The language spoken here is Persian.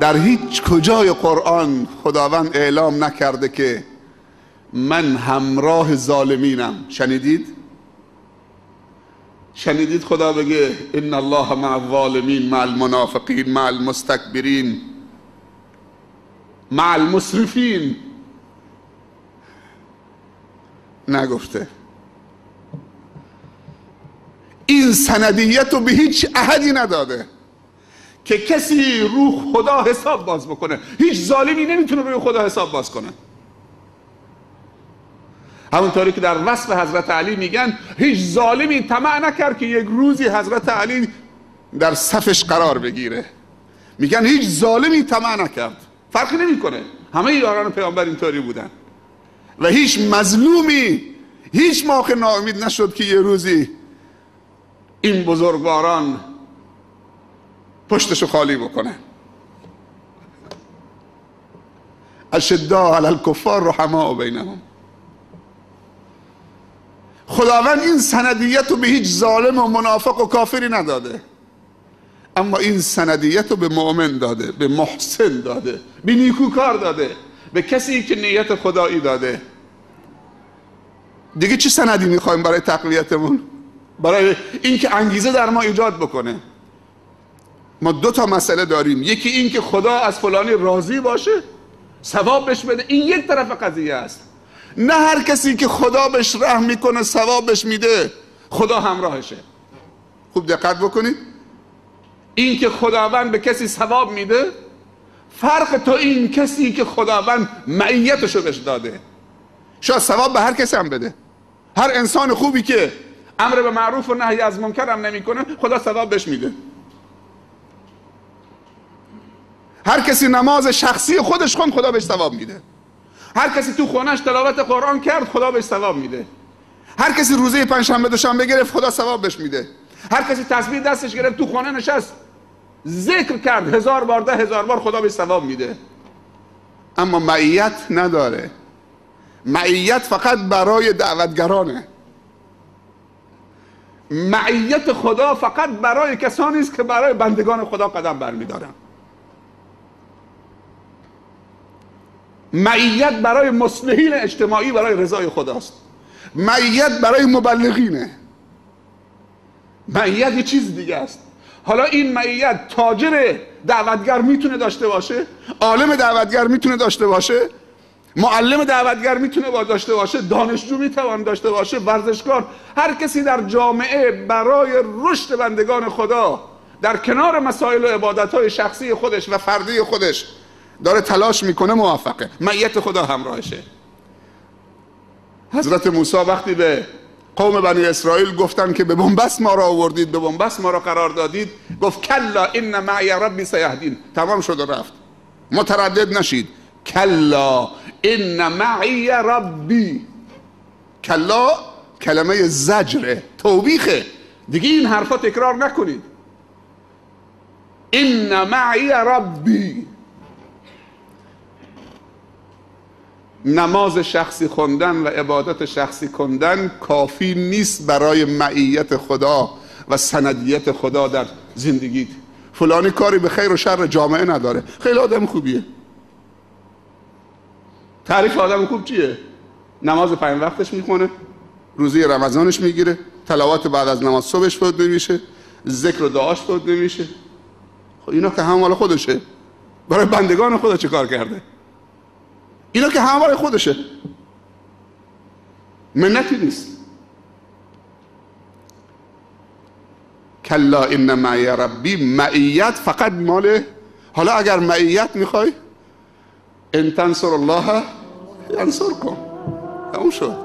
در هیچ کجای قرآن خداوند اعلام نکرده که من همراه ظالمینم. شنیدید خدا بگه ان الله مع الظالمین مع المنافقین مع المستکبرین مع المسرفین؟ نگفته. این سندیت رو به هیچ احدی نداده که کسی رو خدا حساب باز بکنه. هیچ ظالمی نمیتونه روی خدا حساب باز کنه. همونطوری که در وصف حضرت علی میگن هیچ ظالمی طمع نکرد که یک روزی حضرت علی در صفش قرار بگیره. میگن هیچ ظالمی طمع نکرد. فرقی نمیکنه، همه یاران پیامبر اینطوری بودن و هیچ مظلومی هیچ موقع ناامید نشد که یه روزی این بزرگواران پشتشو خالی بکنه. اشداء علی الکفار رحماء بینهم. خداوند این سندیت رو به هیچ ظالم و منافق و کافری نداده، اما این سندیت رو به مؤمن داده، به محسن داده، به نیکوکار داده، به کسی که نیت خدایی داده. دیگه چه سندی میخوایم برای تقویتمون؟ برای اینکه انگیزه در ما ایجاد بکنه. ما دو تا مسئله داریم، یکی این که خدا از فلانی راضی باشه، ثواب بهش بده، این یک طرف قضیه است. نه هر کسی که خدا بهش رحم میکنه ثواب بهش میده خدا همراهشه. خوب دقت بکنید، این که خداوند به کسی ثواب میده فرق تا این کسی که خداوند معیتشو بهش داده. شاید ثواب به هر کسی هم بده. هر انسان خوبی که امر به معروف و نهی از منکر هم نمیکنه خدا ثواب بهش میده. هر کسی نماز شخصی خودش خوند خدا بهش ثواب میده. هر کسی تو خونش تلاوت قرآن کرد خدا بهش ثواب میده. هر کسی روزه پنجشنبه دوشنبه گرفت خدا ثواب بهش میده. هر کسی تسبیح دستش گرفت تو خونه نشست ذکر کرد 1000 بار 10,000 بار خدا بهش ثواب میده. اما معیت نداره. معیت فقط برای دعوتگرانه. معیت خدا فقط برای کسانی است که برای بندگان خدا قدم برمیدارن. معیت برای مصلحین اجتماعی برای رضای خداست. معیت برای مبلغینه. معیت یه چیز دیگه است. حالا این معیت تاجر دعوتگر میتونه داشته باشه، عالم دعوتگر میتونه داشته باشه، معلم دعوتگر میتونه داشته باشه، دانشجو میتونه داشته باشه، ورزشکار. هر کسی در جامعه برای رشد بندگان خدا در کنار مسائل و عبادت‌های شخصی خودش و فردی خودش داره تلاش میکنه موفقه. معیت خدا همراهشه. حضرت موسی وقتی به قوم بنی اسرائیل گفتن که به بنبست ما را آوردید، به بنبست ما را قرار دادید، گفت کلا ان معی ربی سیهدین. تمام شد و رفت. متردد نشید. کلا ان معی ربی. کلا کلمه زجره، توبیخه. دیگه این حرفا تکرار نکنید. ان معی ربی. نماز شخصی خوندن و عبادت شخصی کردن کافی نیست برای معیت خدا و سندیت خدا در زندگیت. فلانی کاری به خیر و شر جامعه نداره، خیلی آدم خوبیه. تعریف آدم خوب چیه؟ نماز 5 وقتش میخونه، روزه رمضانش میگیره، تلاوت بعد از نماز صبحش بود نمیشه، ذکر و دعاش بود نمیشه. خب اینا که هم مال خودشه. برای بندگان خدا چه کار کرده؟ اینا که هم برای خودشه، منتی نیست. کلا ان معی ربی. معیت فقط مال. حالا اگر معیت میخوای ان تنصر الله ینصرکم، تموم شد.